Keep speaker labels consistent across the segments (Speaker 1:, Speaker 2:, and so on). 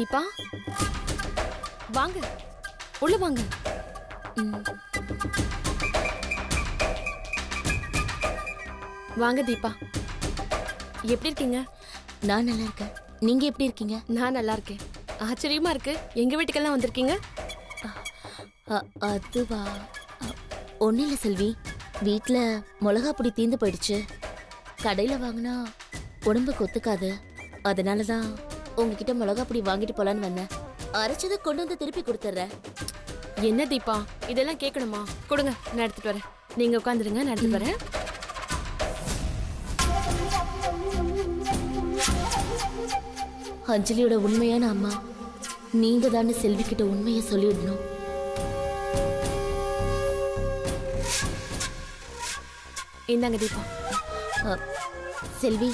Speaker 1: தீபா வாங்க, உள்ள வாங்க. வாங்க தீபா, எப்படி இருக்கீங்க?
Speaker 2: நான் நல்லா இருக்கேன். நீங்க எப்படி இருக்கீங்க?
Speaker 1: நான் நல்லா இருக்கேன். ஆச்சரியமா இருக்கு, எங்க வீட்டுக்கெல்லாம் வந்திருக்கீங்க.
Speaker 2: அதுவா, ஒன்றும் இல்லை செல்வி. வீட்டில் மிளகா பொடி தீந்து போயிடுச்சு. கடையில் வாங்கினா உடம்புக்கு ஒத்துக்காது. அதனால தான் உங்ககிட்ட மிளகா பொடி வாங்கிட்டு போலான்னு வந்தேன். அரைச்சதை கொண்டு வந்து திருப்பி கொடுத்துட்றேன்.
Speaker 1: என்ன தீபா, இதெல்லாம் கேட்கணுமா? கொடுங்க, நான் எடுத்துட்டு வரேன். நீங்க உட்காந்துருங்க, நான் எடுத்துட்டு வரேன்.
Speaker 2: அஞ்சலியோட உண்மையான அம்மா நீங்க தானே செல்வி கிட்ட உண்மையை சொல்லிடணும்.
Speaker 1: இந்தாங்க தீபா.
Speaker 2: செல்வி,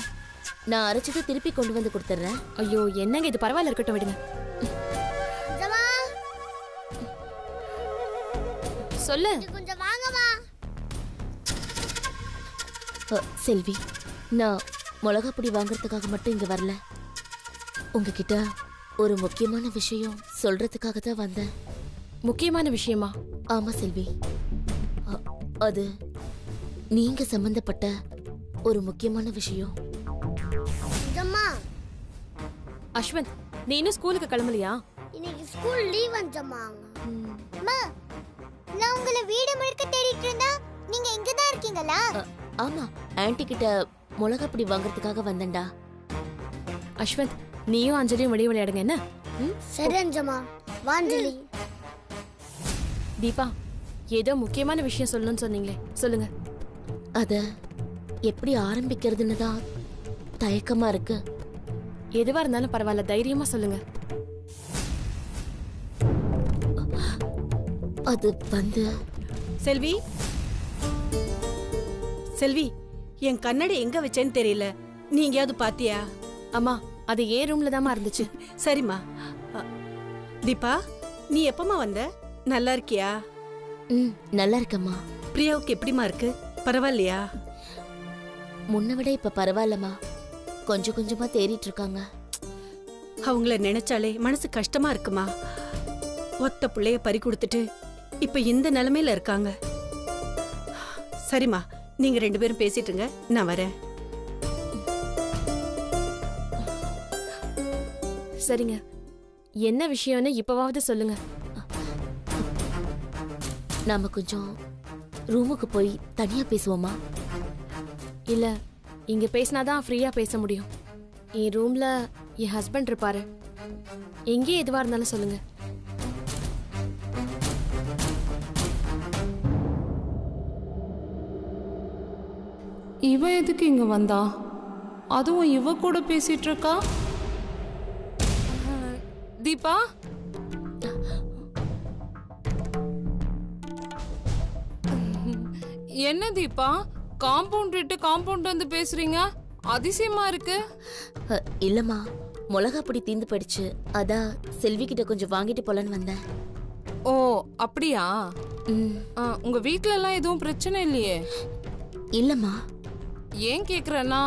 Speaker 2: நான் அரைச்சதை திருப்பி கொண்டு வந்து கொடுத்துட்றேன்.
Speaker 1: ஐயோ என்னங்க இது, பரவாயில்ல இருக்கட்டும், விடுங்க. சொல்லு.
Speaker 2: செல்வி, நான் மிளகா பொடி வாங்குறதுக்காக மட்டும் இங்க வரல. உங்ககிட்ட ஒரு முக்கியமான விஷயம் சொல்றதுக்காக தான் வந்தேன்.
Speaker 1: முக்கியமான விஷயமா?
Speaker 2: ஆமா செல்வி, அது நீங்க சம்பந்தப்பட்ட ஒரு முக்கியமான விஷயம்.
Speaker 1: அஸ்வந்த், நீ இன்னும் ஸ்கூலுக்கு கிளம்பலையா?
Speaker 3: இன்னைக்கு ஸ்கூல் லீவ் அஞ்சம்மா. அம்மா, நான் உங்களை வீடு முழுக்க தேடிட்டு இருந்தா நீங்க இங்க தான் இருக்கீங்களா?
Speaker 2: ஆமா, ஆன்ட்டி கிட்ட மிளகா பொடி வாங்குறதுக்காக வந்தேன்டா.
Speaker 1: அஸ்வந்த், நீயும் அஞ்சலியும் வெளியே விளையாடுங்க. என்ன?
Speaker 3: சரி அஞ்சம்மா, வாஞ்சலி.
Speaker 1: தீபா, ஏதோ முக்கியமான விஷயம் சொல்லணும்னு சொன்னீங்களே, சொல்லுங்க.
Speaker 2: அத எப்படி ஆரம்பிக்கிறதுன்னு தான் தயக்கமா இருக்கு.
Speaker 1: எதுவா இருந்தாலும் பரவாயில்ல, தைரியமா சொல்லுங்க.
Speaker 2: அது வந்து
Speaker 4: செல்வி, செல்வி, என் கண்ணாடி எங்க வச்சேன்னு தெரியல. நீ எங்கேயாவது பாத்தியா?
Speaker 1: அம்மா, அது ஏன் ரூம்ல தாமா இருந்துச்சு.
Speaker 4: சரிம்மா. தீபா, நீ எப்பமா வந்த? நல்லா இருக்கியா?
Speaker 2: நல்லா இருக்கம்மா.
Speaker 4: பிரியாவுக்கு எப்படிமா இருக்கு? பரவாயில்லையா?
Speaker 2: முன்ன விட இப்ப பரவாயில்லம்மா. கொஞ்சம் கொஞ்சமா தேறிட்டு இருக்காங்க.
Speaker 4: அவங்கள நினைச்சாலே மனசு கஷ்டமா இருக்குமா. ஒத்த பிள்ளைய பறி கொடுத்துட்டு இப்ப இந்த நிலைமையில இருக்காங்க. சரிம்மா, நீங்க 2 பேரும் பேசிட்டுங்க, நான் வரேன்.
Speaker 1: சரிங்க, என்ன விஷயம்னு இப்பவாவது சொல்லுங்க.
Speaker 2: நாம கொஞ்சம் ரூமுக்கு போய் தனியா பேசுவோமா?
Speaker 1: இல்ல, இங்க பேசினாதான் ஃப்ரீயா பேச முடியும். என் ரூம்ல என் ஹஸ்பண்ட் இருப்பாரு. எங்கே எதுவா இருந்தாலும் சொல்லுங்க.
Speaker 5: இவ எதுக்கு இங்க வந்தா? அதுவும் இவ கூட பேசிட்டு இருக்கா. தீபா, என்ன தீபா, காம்பவுண்ட் விட்டு காம்பவுண்ட் வந்து பேசுறீங்க? அதிசயமா இருக்கு.
Speaker 2: இல்லம்மா, மிளகா பொடி தீந்து போயிடுச்சு. அதான் செல்வி கிட்ட கொஞ்சம் வாங்கிட்டு போலான்னு வந்தேன்.
Speaker 5: ஓ அப்படியா? உங்க வீட்ல எல்லாம் எதுவும் பிரச்சனை இல்லையே?
Speaker 2: இல்லம்மா.
Speaker 5: ஏன் கேக்குறேன்னா,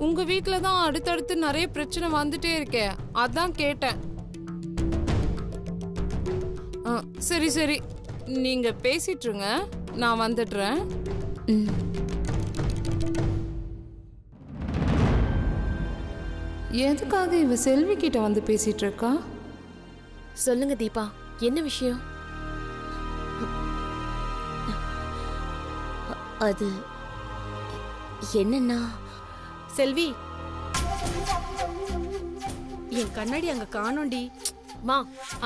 Speaker 5: உங்க வீட்ல தான் அடுத்தடுத்து நிறைய பிரச்சனை வந்துட்டே இருக்கே, அதான் கேட்டேன். சரி சரி, நீங்க பேசிட்டு இருங்க, நான் வந்துடுறேன். எதுக்காக இவ செல்வி கிட்ட வந்து பேசிட்டு இருக்கா?
Speaker 1: சொல்லுங்க தீபா, என்ன விஷயம்?
Speaker 2: அது என்னன்னா,
Speaker 4: செல்வி, என் கண்ணாடி அங்க காணோண்டி.
Speaker 1: மா,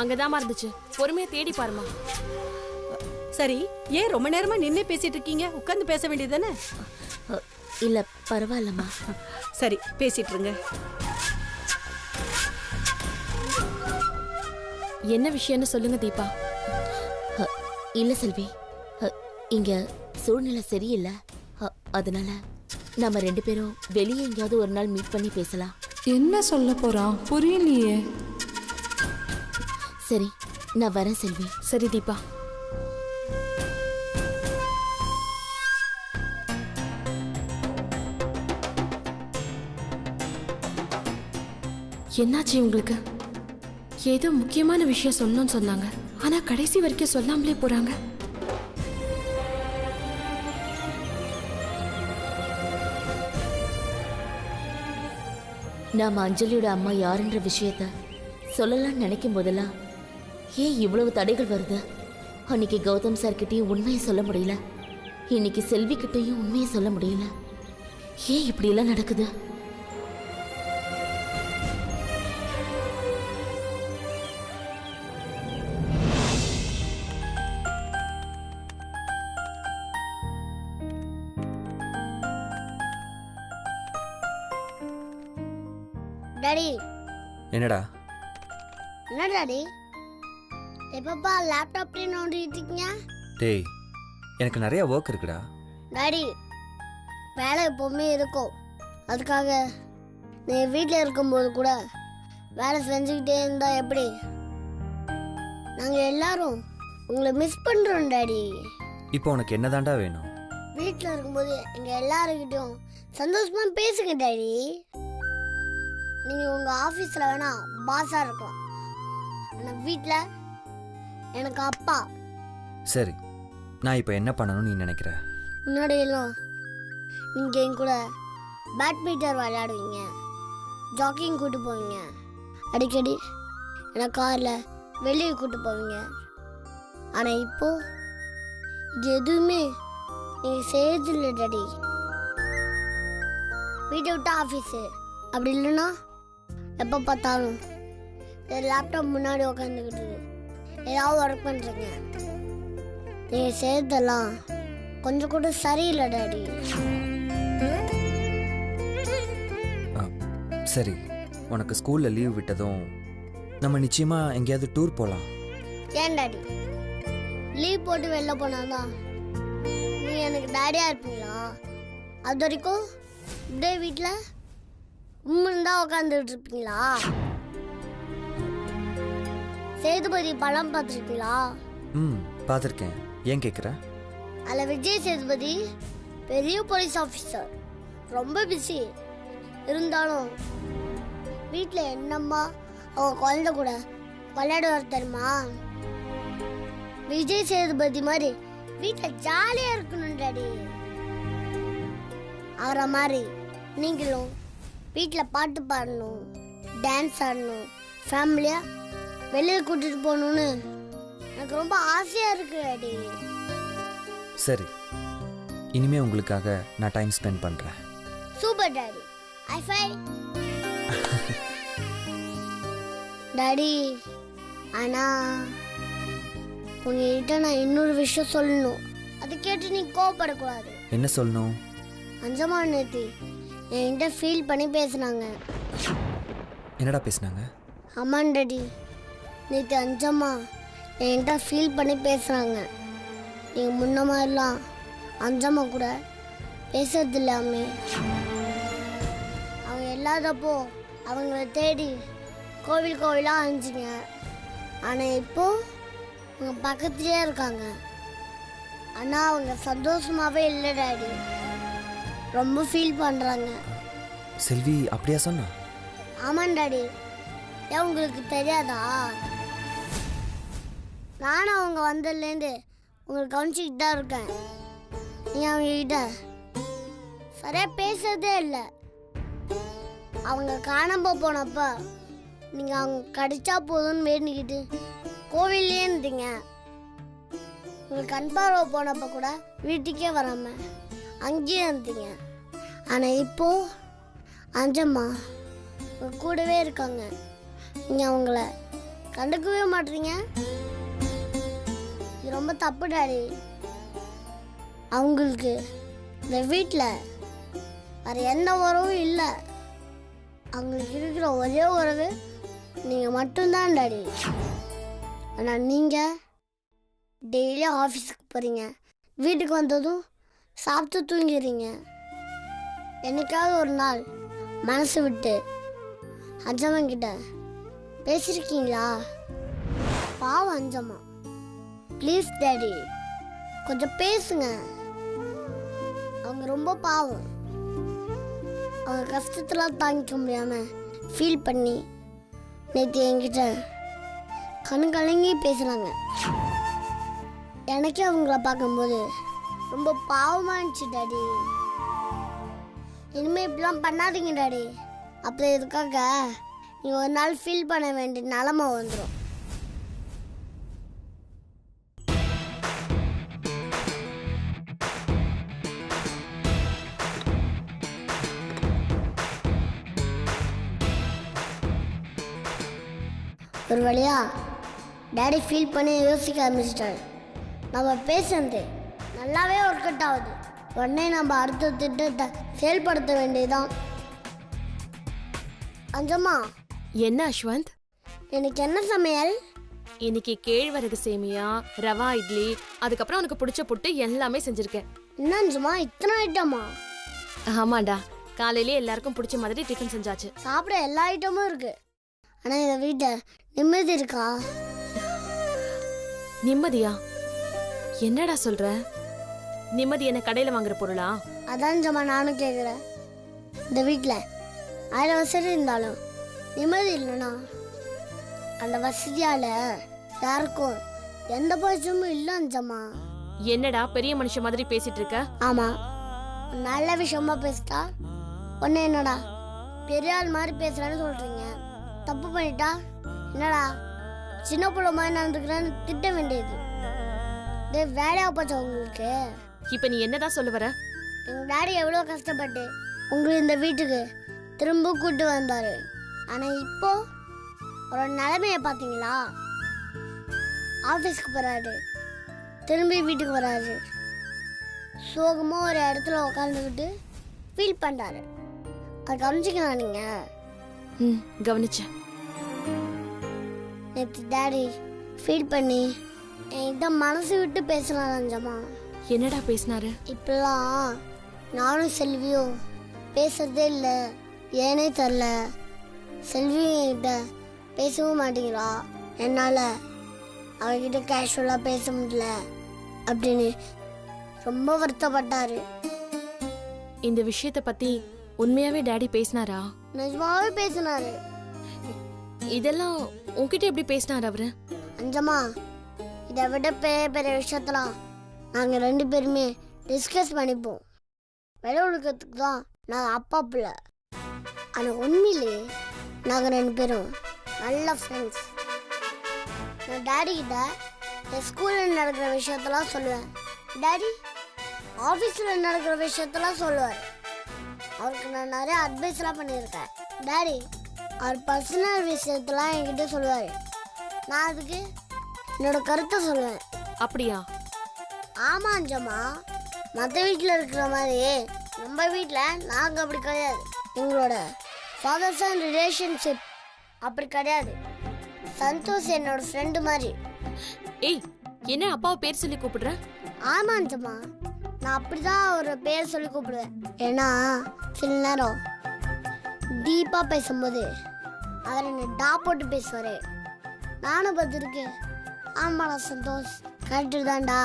Speaker 1: அங்கதான் இருந்துச்சு, பொறுமையா தேடி பாருமா.
Speaker 4: சரி, ஏன் ரொம்ப நேரமா நின்னே பேசிட்டு இருக்கீங்க? உட்கார்ந்து பேச வேண்டியதானே?
Speaker 2: இல்ல பரவாயில்லம்மா.
Speaker 4: சரி, பேசிட்டு இருங்க.
Speaker 1: என்ன விஷயம்னு சொல்லுங்க தீபா.
Speaker 2: இல்ல செல்வி, இங்க சூழ்நிலை சரியில்லை. அதனால நம்ம 2 பேரும் வெளியே எங்கேயாவது ஒரு நாள் மீட் பண்ணி பேசலாம்.
Speaker 5: என்ன சொல்ல போறா புரியலையே.
Speaker 2: சரி, நான் வரேன் செல்வி.
Speaker 1: சரி தீபா. என்னாச்சு உங்களுக்கு? ஏதோ முக்கியமான விஷயம் சொல்லணும்னு சொன்னாங்க. ஆனா கடைசி வரைக்கும் சொல்லாமலே போறாங்க.
Speaker 2: நாம அஞ்சலியோட அம்மா யாருன்ற விஷயத்த சொல்லலாம்னு நினைக்கும் போதெல்லாம் ஏன் இவ்வளவு தடைகள் வருது? அன்னைக்கு கௌதம் சார் கிட்டயும் உண்மையை சொல்ல முடியல, இன்னைக்கு செல்வி கிட்டயும் உண்மையை சொல்ல முடியல. ஏன் இப்படி எல்லாம் நடக்குது?
Speaker 3: டாடி.
Speaker 6: என்னடா?
Speaker 3: என்ன டாடி எப்பப்பா லேப்டாப்ல நோண்டிட்டு இருக்கீங்க?
Speaker 6: டேய், எனக்கு நிறைய ஒர்க் இருக்குடா.
Speaker 3: டாடி வேலை எப்பவுமே இருக்கும், அதுக்காக நீ வீட்டில் இருக்கும்போது கூட வேலை செஞ்சுக்கிட்டே இருந்தா எப்படி? நாங்கள் எல்லாரும் உங்களை மிஸ் பண்ணுறோம் டாடி.
Speaker 6: இப்போ உனக்கு என்னதான்டா வேணும்?
Speaker 3: வீட்டில் இருக்கும்போது எங்கள் எல்லாருக்கிட்டையும் சந்தோஷமா பேசுங்க டாடி. நீங்கள் உங்கள் ஆஃபீஸில் வேணா பாஸாக இருக்கலாம், ஆனால் வீட்டில் எனக்கு அப்பா.
Speaker 6: சரி, நான் இப்போ என்ன பண்ணணும்னு நீ நினைக்கிற?
Speaker 3: முன்னாடி எல்லாம் நீங்கள் என் கூட பேட்மிண்டன் விளையாடுவீங்க, ஜாக்கிங் கூட்டு போவீங்க, அடிக்கடி என்னை காரில் வெளியே கூட்டு போவீங்க. ஆனால் இப்போ இது எதுவுமே நீங்கள் செய்யறதில்லை டாடி. வீட்டை விட்டு ஆஃபீஸு, அப்படி இல்லைன்னா எப்போ பார்த்தாலும் லேப்டாப் முன்னாடி உட்காந்துக்கிட்டு ஏதாவது ஒர்க் பண்ணுறீங்க. நீங்கள் செய்யறதெல்லாம் கொஞ்சம் கூட சரியில்லை டாடி.
Speaker 6: சரி, உனக்கு ஸ்கூலில் லீவ் விட்டதும் நம்ம நிச்சயமாக எங்கேயாவது டூர் போகலாம்.
Speaker 3: ஏன் டாடி லீவ் போட்டு வெளில போனாதான் நீங்கள் எனக்கு டாடியாக இருப்பீங்களா? அது வரைக்கும் இப்படியே வீட்டில் உம்மிருந்தா உட்காந்துட்டு இருப்பீங்களா? சேதுபதி படம் பார்த்துருக்கீங்களா?
Speaker 6: பார்த்துருக்கேன். ஏன் கேட்குற?
Speaker 3: அதில் விஜய் சேதுபதி பெரிய போலீஸ் ஆஃபீஸர், ரொம்ப பிஸி. இருந்தாலும் வீட்டில் என்னம்மா அவங்க குழந்தை கூட விளையாடுவார் தெரியுமா? விஜய் சேதுபதி மாதிரி வீட்டில் ஜாலியாக இருக்கணும் டாடி. அவரை மாதிரி நீங்களும் வீட்டில் பாட்டு பாடணும், டான்ஸ் ஆடணும், ஃபேமிலியாக வெளியே கூட்டிட்டு போகணும்னு எனக்கு ரொம்ப ஆசையாக இருக்கு டாடி.
Speaker 6: சரி, இனிமே உங்களுக்காக நான் டைம் ஸ்பெண்ட் பண்ணுறேன்.
Speaker 3: Super daddy. High five daddy. ஆனால் உங்ககிட்ட நான் இன்னொரு விஷயம் சொல்லணும், அதை கேட்டு நீ கோவப்படக்கூடாது.
Speaker 6: என்ன சொல்லணும்?
Speaker 3: அஞ்சம்மா நேத்தி என்கிட்ட ஃபீல் பண்ணி பேசுனாங்க.
Speaker 6: என்னடா பேசுனாங்க?
Speaker 3: ஆமாம் டாடி, நேற்று அஞ்சம்மா என்கிட்ட ஃபீல் பண்ணி பேசுகிறாங்க. நீங்கள் முன்ன மாதிரிலாம் அஞ்சம்மா கூட பேசுறது இல்லாமே. அவங்க இல்லாதப்போ அவங்கள தேடி கோவில் கோவிலாக அழிஞ்சிங்க. ஆனால் இப்போது அவங்க பக்கத்துலேயே இருக்காங்க. ஆனால் அவங்க சந்தோஷமாகவே இல்லை டாடி, ரொம்ப ஃபீல் பண்ணுறாங்க.
Speaker 6: செல்வி அப்படியா சொன்னா?
Speaker 3: ஆமாம் டாடி. ஏன் உங்களுக்கு தெரியாதா? நானும் அவங்க வந்ததுலேருந்து உங்களுக்கு கவனிச்சிக்கிட்டு தான் இருக்கேன். நீங்கள் அவங்கக்கிட்ட சரியாக பேசுறதே இல்லை. அவங்க காணாமல் போனப்ப நீங்கள் அவங்க கடிச்சா போதும்னு வேண்டிக்கிட்டு கோவில்லே இருந்தீங்க. உங்களுக்கு கண் பார்வை போனப்போ கூட வீட்டுக்கே வராமல் அங்கேயே இருந்தீங்க. ஆனால் இப்போது அஞ்சம்மா உங்கள் கூடவே இருக்காங்க, நீங்கள் அவங்கள கண்டுக்கவே மாட்டீங்க. இது ரொம்ப தப்பு டாடி. அவங்களுக்கு இந்த வீட்டில் வேறு எந்த உறவும் இல்லை. அவங்களுக்கு இருக்கிற ஒரே உறவு நீங்கள் மட்டும்தான் டாடி. ஆனால் நீங்கள் டெய்லியும் ஆஃபீஸுக்கு போகிறீங்க, வீட்டுக்கு வந்ததும் சாப்பிட்டு தூங்கிடுறீங்க. என்னைக்காவது ஒரு நாள் மனசு விட்டு அஞ்சம்மா கிட்ட பேசியிருக்கீங்களா? பாவம் அஞ்சம்மா, ப்ளீஸ் டாடி கொஞ்சம் பேசுங்க. அவங்க ரொம்ப பாவம். அவங்க கஷ்டத்தெல்லாம் தாங்கிக்க முடியாமல் ஃபீல் பண்ணி நேற்று என்கிட்ட கண்ணு கலங்கி பேசுகிறாங்க. எனக்கே அவங்கள பார்க்கும்போது ரொம்ப பாவமாக இருந்துச்சு டாடி. இனிமேல் இப்படிலாம் பண்ணாதீங்க டாடி. அப்புறம் இதுக்காக நீங்கள் ஒரு நாள் ஃபீல் பண்ண வேண்டிய நிலமை வந்துடும். ஒரு வழியா டேடி ஃபீல் பண்ணி யோசிக்க ஆரம்பிச்சிட்டாரு. நம்ம பேசுறது நல்லாவே ஒர்க் அவுட் ஆகுது. உடனே நம்ம அடுத்த திட்டத்தை செயல்படுத்த வேண்டியதுதான். அஞ்சம்மா,
Speaker 1: என்ன அஸ்வந்த்?
Speaker 3: எனக்கு என்ன சமையல்?
Speaker 1: இன்னைக்கு கேழ்வரகு சேமியா, ரவா இட்லி, அதுக்கப்புறம் உனக்கு பிடிச்ச புட்டு எல்லாமே செஞ்சிருக்கேன்.
Speaker 3: என்ன அஞ்சம்மா இத்தனை ஐட்டமா?
Speaker 1: ஆமாண்டா, காலையிலே எல்லாருக்கும் பிடிச்ச மாதிரி டிஃபன் செஞ்சாச்சு.
Speaker 3: சாப்பிட எல்லா ஐட்டமும் இருக்கு. ஆனால் இந்த வீட்டை நிம்மதி இருக்கா?
Speaker 1: நிம்மதியா? என்னடா சொல்ற? நிம்மதி என்ன கடையில வாங்குற பொருளா?
Speaker 3: அதான் ஜம்மா நானும் கேட்குறேன். இந்த வீட்டில் 1000 வசதி இருந்தாலும் நிம்மதி இல்லைனா அந்த வசதியால் யாருக்கும் எந்த பட்சமும் இல்லை அஞ்சம்மா.
Speaker 1: என்னடா பெரிய மனுஷன் மாதிரி பேசிட்டு இருக்க?
Speaker 3: ஆமாம், நல்ல விஷயமா பேசிட்டா ஒன்று என்னடா பெரிய ஆள் மாதிரி பேசுகிறேன்னு சொல்கிறீங்க. தப்பு பண்ணிட்டா என்னடா சின்ன பிள்ளை மாதிரி நடந்துக்கிறேன்னு திட்ட வேண்டியது. இதே வேலையாக போச்சா உங்களுக்கு?
Speaker 1: இப்ப நீ என்னதான் சொல்ல வர?
Speaker 3: எங்கள் டாடி எவ்வளோ கஷ்டப்பட்டு உங்களை இந்த வீட்டுக்கு திரும்ப கூட்டு வந்தார். ஆனால் இப்போ ஒரு நிலைமையை பார்த்தீங்களா? ஆஃபீஸ்க்கு போகிறாரு, திரும்பி வீட்டுக்கு வராரு, சோகமாக ஒரு இடத்துல உட்காந்துக்கிட்டு ஃபீல் பண்ணுறாரு. அது கவனிச்சிக்கலாம் நீங்கள்?
Speaker 1: கவனிச்சேன்.
Speaker 3: நேற்று டாடி ஃபீல் பண்ணி என்கிட்ட மனசு விட்டு பேசினார் அஞ்சம்மா.
Speaker 1: என்னடா பேசினாரு?
Speaker 3: இப்பெல்லாம் நானும் செல்வியும் பேசுறதே இல்லை, ஏனே தெரில. செல்வியும் என்கிட்ட பேசவும் மாட்டேங்கிறா, என்னால் அவகிட்ட கேஷுவலாக பேச முடியல அப்படின்னு ரொம்ப வருத்தப்பட்டாரு.
Speaker 1: இந்த விஷயத்தை பத்தி உண்மையாவே டாடி பேசினாரா?
Speaker 3: நிஜமாவே பேசினாரு.
Speaker 1: இதெல்லாம் உன்கிட்ட எப்படி பேசினாரு அவரு?
Speaker 3: அஞ்சம்மா, இதை விட பெரிய பெரிய விஷயத்தெல்லாம் நாங்கள் 2 பேருமே டிஸ்கஸ் பண்ணிப்போம். விலை ஒழுக்கத்துக்கு தான் நாங்கள் அப்பா பிள்ளை. ஆனால் உண்மையிலே நாங்கள் 2 பேரும் நல்ல ஃப்ரெண்ட்ஸ். நான் டாடி கிட்ட என் ஸ்கூலில் நடக்கிற விஷயத்தெல்லாம் சொல்லுவேன், டாடி ஆஃபீஸில் நடக்கிற விஷயத்தெல்லாம் சொல்லுவார். அவருக்கு நான் நிறைய அட்வைஸ்லாம் பண்ணியிருக்கேன். டாடி அவர் பர்சனல் விஷயத்தெல்லாம் என்கிட்ட சொல்லுவார், நான் அதுக்கு என்னோட கருத்தை சொல்லுவேன்.
Speaker 1: அப்படியா?
Speaker 3: ஆமாம் அஞ்சம்மா, மற்ற வீட்டில் இருக்கிற மாதிரி நம்ம வீட்டில் நாங்கள் அப்படி கிடையாது. எங்களோட ஃபாதர்ஸ் அண்ட் ரிலேஷன்ஷிப் அப்படி கிடையாது. சந்தோஷ் என்னோட ஃப்ரெண்டு மாதிரி.
Speaker 1: ஏய், என்ன அப்பாவை பேர் சொல்லி கூப்பிடுற?
Speaker 3: ஆமாம் அஞ்சம்மா, நான் அப்படி தான் ஒரு பேர் சொல்லி கூப்பிடுவேன். ஏன்னா சில நேரம் டீப்பாக பேசும்போது அவர் என்னை டா போட்டு பேசுவார். நானும் பார்த்துருக்கேன், ஆமாடா சந்தோஷ் கரெக்டு தான்டா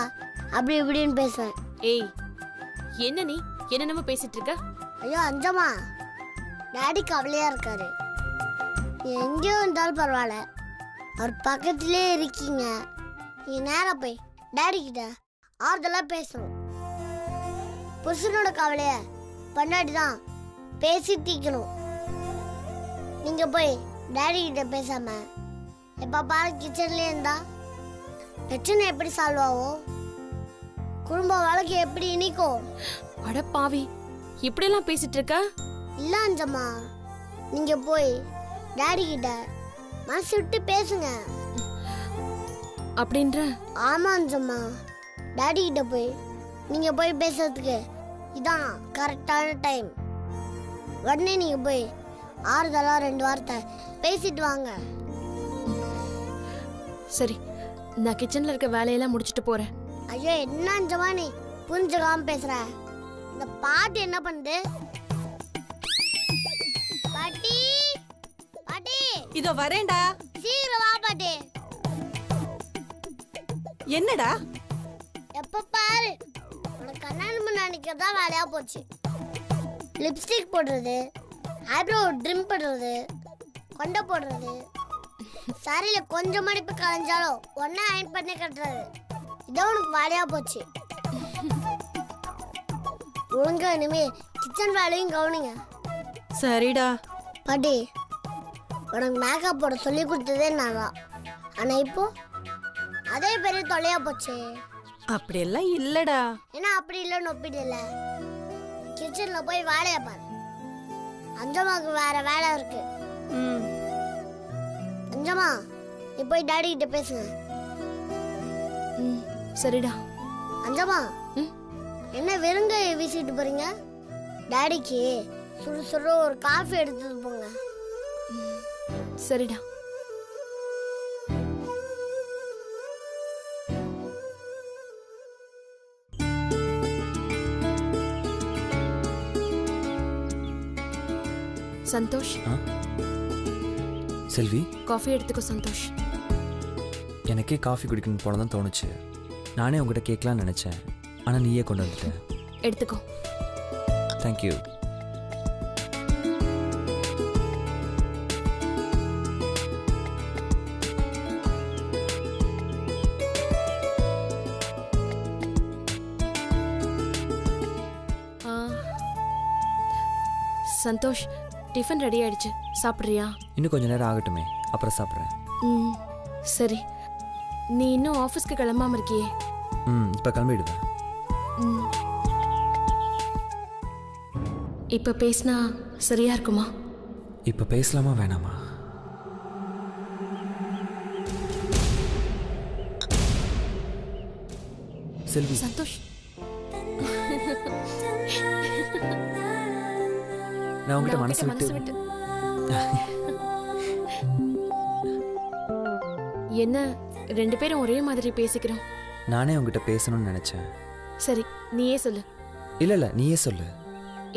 Speaker 3: அப்படி இப்படின்னு பேசுவேன்.
Speaker 1: ஏய், என்ன நீ என்னென்னமோ பேசிட்டு இருக்க?
Speaker 3: ஐயோ அஞ்சம்மா, டாடி கவலையாக இருக்காரு. எங்கேயோ இருந்தாலும் பரவாயில்ல, அவர் பக்கத்துலேயே இருக்கீங்க. நீ நேராக போய் டாடி கிட்ட ஆறுதலாக பேசணும். புருஷனோட கவலையை பொண்டாட்டி தான் பேசி தீக்கணும். நீங்கள் போய் டாடி கிட்ட பேசாம எப்போ பாரு கிச்சன்லேயே இருந்தா பிரச்சனை எப்படி சால்வ் ஆகும்? குடும்ப வாழ்க்கை எப்படி இனிக்கும்?
Speaker 1: அட பாவி, இப்படியெல்லாம் பேசிட்டு இருக்க?
Speaker 3: இல்லை அஞ்சம்மா, நீங்கள் போய் டாடி கிட்ட மனசு விட்டு பேசுங்க.
Speaker 1: அப்படின்ற?
Speaker 3: ஆமாம் அஞ்சம்மா, டாடி கிட்ட போய் நீங்கள் போய் பேசுறதுக்கு இதான் கரெக்டான டைம். உடனே நீங்கள் போய் ஆறுதலாக 2 வார்த்தை பேசிட்டு வாங்க.
Speaker 1: சரி, நான் கிச்சன்ல இருக்க வேலையெல்லாம் முடிச்சிட்டு போறேன்.
Speaker 3: ஐயோ என்ன அஞ்சம்மா நீ புரிஞ்சுக்காம பேசுற? இந்த பாட்டு என்ன பண்ணுது? பாட்டி பாட்டி,
Speaker 4: இதோ வரேன்டா.
Speaker 3: சீக்கிரம் வா பாட்டி.
Speaker 4: என்னடா?
Speaker 3: எப்ப பாரு உனக்கு கல்யாணம் பண்ண நினைக்கிறதா வேலையா போச்சு. லிப்ஸ்டிக் போடுறது, ஐப்ரோ ட்ரிம் பண்ணுறது, கொண்டை போடுறது, சாரியில கொஞ்சம் மடிப்பு கலைஞ்சாலும் ஒன்னா அயன் பண்ணி கட்டுறது இதான் உனக்கு வேலையா போச்சு. ஒழுங்கா இனிமே கிச்சன் வேலையும் கவனிங்க.
Speaker 4: சரிடா.
Speaker 3: பாட்டி, உனக்கு மேக்கப் போட சொல்லி கொடுத்ததே நான் தான். ஆனா இப்போ அதே பெரிய தொலையா போச்சு.
Speaker 4: அப்படியெல்லாம் இல்லடா.
Speaker 3: ஏன்னா அப்படி இல்லைன்னு ஒப்பிடல. கிச்சன்ல போய் வேலையை பாரு. அஞ்சம்மாவுக்கு வேற வேலை இருக்கு. அஞ்சம்மா, நீ போய் டாடி கிட்ட பேசுங்க.
Speaker 1: சரிடா.
Speaker 3: அஞ்சம்மா, என்ன வெறுங்க வீசிட்டு போறீங்க? டாடிக்கு சுடு சுடு ஒரு காஃபி எடுத்துட்டு போங்க.
Speaker 1: சரிடா. சந்தோஷ்,
Speaker 6: செல்வி,
Speaker 1: காஃபி எடுத்துக்கோ. சந்தோஷ்,
Speaker 6: எனக்கே காஃபி குடிக்கணும்னு போல தான் தோணுச்சு. நானே உங்ககிட்ட கேட்கலான்னு நினச்சேன், ஆனால் நீயே கொண்டு வந்துட்ட.
Speaker 1: எடுத்துக்கோ.
Speaker 6: தேங்க்யூ.
Speaker 1: சந்தோஷ், டிஃபன் ரெடி ஆயிடுச்சு. சாப்பிட்றியா?
Speaker 6: இன்னும் கொஞ்சம் நேரம் ஆகட்டுமே, அப்புறம் சாப்பிட்றேன்.
Speaker 1: சரி. நீ இன்னும் ஆஃபீஸ்க்கு கிளம்பாம இருக்கியே?
Speaker 6: இப்போ கிளம்பிடுவேன்.
Speaker 1: இப்போ பேசினா சரியா இருக்குமா?
Speaker 6: இப்போ பேசலாமா வேணாமா? செல்வி.
Speaker 1: சந்தோஷ்,
Speaker 6: நான் உங்ககிட்ட மனசு விட்டு
Speaker 1: என்ன ரெண்டு பேரும் ஒரே மாதிரி பேசிக்கிறோம்.
Speaker 6: நானே உங்ககிட்ட பேசணும்னு நினைச்சேன்.
Speaker 1: சரி, நீயே சொல்லு.
Speaker 6: இல்ல நீயே சொல்லு.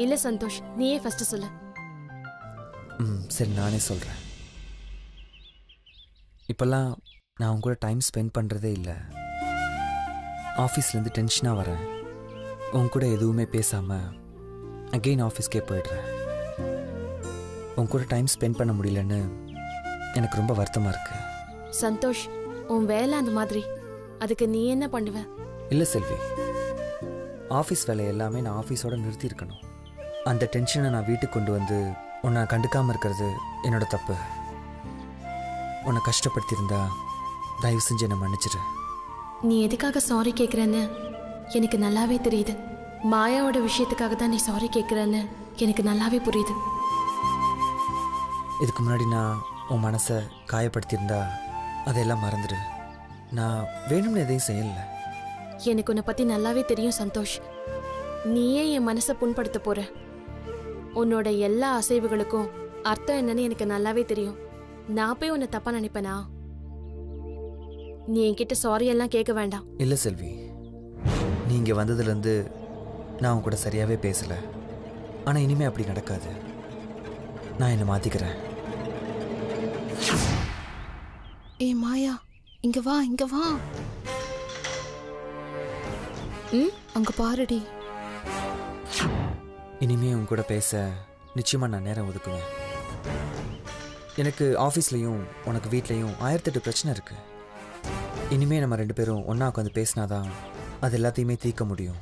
Speaker 1: இல்ல சந்தோஷ், நீயே ஃபர்ஸ்ட் சொல்லு.
Speaker 6: சரி, நானே சொல்றேன். இப்பெல்லாம் நான் உங்க கூட டைம் ஸ்பெண்ட் பண்றதே இல்லை. ஆஃபீஸ்லேருந்து டென்ஷனாக வரேன். உங்க கூட எதுவுமே பேசாம அகெயின் ஆஃபீஸ்க்கே போயிடுறேன். உன் கூட டைம் ஸ்பெண்ட் பண்ண முடியலன்னு எனக்கு ரொம்ப வருத்தமாக இருக்கு.
Speaker 1: சந்தோஷ், உன் வேலை அந்த மாதிரி, அதுக்கு நீ என்ன பண்ணுவ?
Speaker 6: இல்லை செல்வி, ஆஃபீஸ் வேலை எல்லாமே நான் ஆஃபீஸோட நிறுத்தியிருக்கணும். அந்த டென்ஷனை நான் வீட்டுக்கு கொண்டு வந்து உன்னை கண்டுக்காமல் இருக்கிறது என்னோட தப்பு. உன்னை கஷ்டப்படுத்தியிருந்தா தயவு செஞ்சு என்னை மன்னிச்சிரு.
Speaker 1: நீ எதுக்காக சாரி கேட்குறேன்னு எனக்கு நல்லாவே தெரியுது. மாயாவோட விஷயத்துக்காக தான் நீ சாரி கேட்குறேன்னு எனக்கு நல்லாவே புரியுது.
Speaker 6: இதுக்கு முன்னாடி நான் உன் மனசை காயப்படுத்தியிருந்தா அதையெல்லாம் மறந்துடு. நான் வேணும்னு எதையும் செய்யலை.
Speaker 1: எனக்கு உன்னை பற்றி நல்லாவே தெரியும் சந்தோஷ். நீயே என் மனசை புண்படுத்த போற. உன்னோட எல்லா அசைவுகளுக்கும் அர்த்தம் என்னன்னு எனக்கு நல்லாவே தெரியும். நான் போய் உன்னை தப்பா நினைப்பேனா? நீ என்கிட்ட சாரி எல்லாம் கேட்க வேண்டாம்.
Speaker 6: இல்லை செல்வி, நீ இங்கே வந்ததுலேருந்து நான் உன் கூட சரியாகவே பேசலை. ஆனால் இனிமேல் அப்படி நடக்காது. நான் என்னை மாற்றிக்கிறேன்.
Speaker 5: ஏய் மாயா, இங்க வா, இங்க வா. அங்க பாருடி.
Speaker 6: இனிமே உன் கூட பேச நிச்சயமாக நான் நேரம் ஒதுக்குவேன். எனக்கு ஆஃபீஸ்லேயும் உனக்கு வீட்லேயும் 1008 பிரச்சனை இருக்குது. இனிமே நம்ம ரெண்டு பேரும் ஒன்றா உட்காந்து பேசினாதான் அது எல்லாத்தையுமே தீர்க்க முடியும்.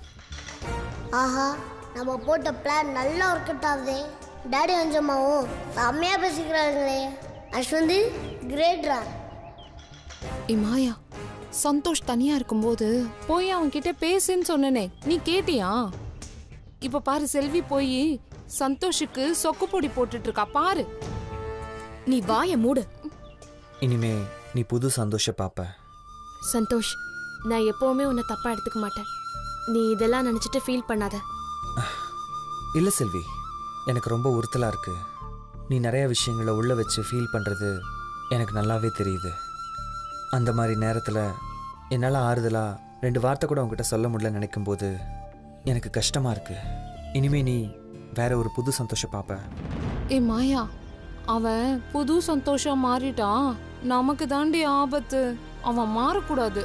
Speaker 3: ஆஹா, நம்ம போட்ட பிளான் நல்லா ஒர்க் அவுட் ஆகுதே. டாடி அஞ்சம்மாவும் செம்மையா பேசிக்கிறாங்களே. அஸ்வந்தி கிரேட்ரா.
Speaker 5: ஏய் மாயா, சந்தோஷ் தனியா இருக்கும்போது போய் அவன் கிட்ட பேசுன்னு சொன்னனே, நீ கேட்டியா? இப்ப பாரு, செல்வி போய் சந்தோஷுக்கு சொக்கு பொடி போட்டுட்டு இருக்கா பாரு.
Speaker 1: நீ வாய மூடு.
Speaker 6: இனிமே நீ புது சந்தோஷம் பாப்ப.
Speaker 1: சந்தோஷ், நான் எப்பவுமே உன்னை தப்பா எடுத்துக்க மாட்டேன். நீ இதெல்லாம் நினைச்சிட்டு ஃபீல் பண்ணாத.
Speaker 6: இல்லை செல்வி, எனக்கு ரொம்ப உறுத்தலாக இருக்கு. நீ நிறைய விஷயங்களை உள்ள வச்சு ஃபீல் பண்ணுறது எனக்கு நல்லாவே தெரியுது. அந்த மாதிரி நேரத்தில் என்னால் ஆறுதலாக 2 வார்த்தை கூட உங்ககிட்ட சொல்ல முடியலன்னு நினைக்கும்போது எனக்கு கஷ்டமாக இருக்கு. இனிமே நீ வேற ஒரு புது சந்தோஷம் பாப்ப.
Speaker 5: ஏய் மாயா, அவன் புது சந்தோஷம் மாறிட்டான், நமக்கு தாண்டி ஆபத்து. அவன் மாறக்கூடாது.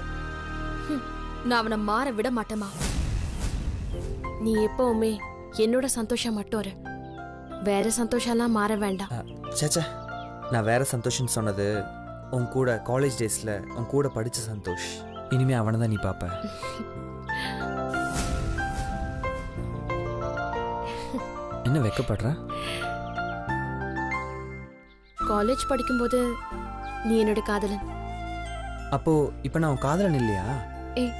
Speaker 1: நான் அவனை மாற விட மாட்டேமா. நீ எப்பவுமே என்னோட சந்தோஷம் மட்டும் இரு. வேற சந்தோஷம்லாம் மாற வேண்டாம்.
Speaker 6: சேச்சா, நான் வேற சந்தோஷம்னு சொன்னது உன் கூட காலேஜ் டேஸில் உன் கூட படித்த சந்தோஷ். இனிமே அவனை தான் நீ பார்ப்ப. என்ன வெக்கப்படுற?
Speaker 1: காலேஜ் படிக்கும்போது நீ என்னோட காதலன்.
Speaker 6: அப்போ இப்போ நான் உன் காதலன் இல்லையா?
Speaker 1: ஏய்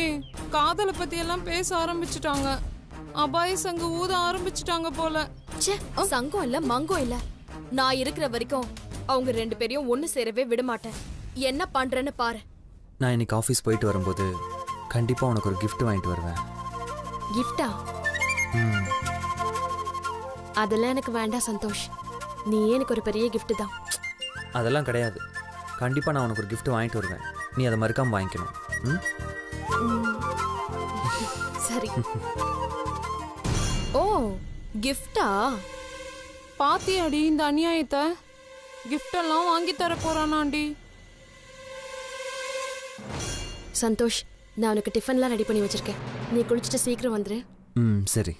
Speaker 5: ஏய், காதலை பத்தி எல்லாம் பேச ஆரம்பிச்சுட்டாங்க. அபாய சங்கு ஊத ஆரம்பிச்சுட்டாங்க போல.
Speaker 1: ச்சே, சங்கம் இல்ல மங்கம் இல்ல. நான் இருக்கிற வரைக்கும் அவங்க 2 பேரையும் ஒண்ணு சேரவே விட மாட்டேன். என்ன பண்றேன்னு பாரு.
Speaker 6: நான் இன்னைக்கு ஆஃபீஸ் போயிட்டு வரும்போது கண்டிப்பாக உனக்கு ஒரு gift வாங்கிட்டு வருவேன்.
Speaker 1: கிஃப்டா?
Speaker 6: ம்.
Speaker 1: அதெல்லாம் எனக்கு வேண்டாம் சந்தோஷ். நீயே எனக்கு ஒரு பெரிய gift தான்.
Speaker 6: அதெல்லாம் கிடையாது. கண்டிப்பாக நான் உனக்கு ஒரு gift வாங்கிட்டு வருவேன். நீ அதை மறக்காமல் வாங்கிக்கணும். ம்.
Speaker 1: சரி. ஓ, கிஃப்டா?
Speaker 5: பாத்தியாடி இந்த அநியாயத்தை? gift எல்லாம் வாங்கி தர போறானாண்டி.
Speaker 1: சந்தோஷ், நான் உனக்கு டிஃபன்லாம் ரெடி பண்ணி வச்சிருக்கேன். நீ குளிச்சுட்டு சீக்கிரம் வந்துரு.
Speaker 6: ம், சரி.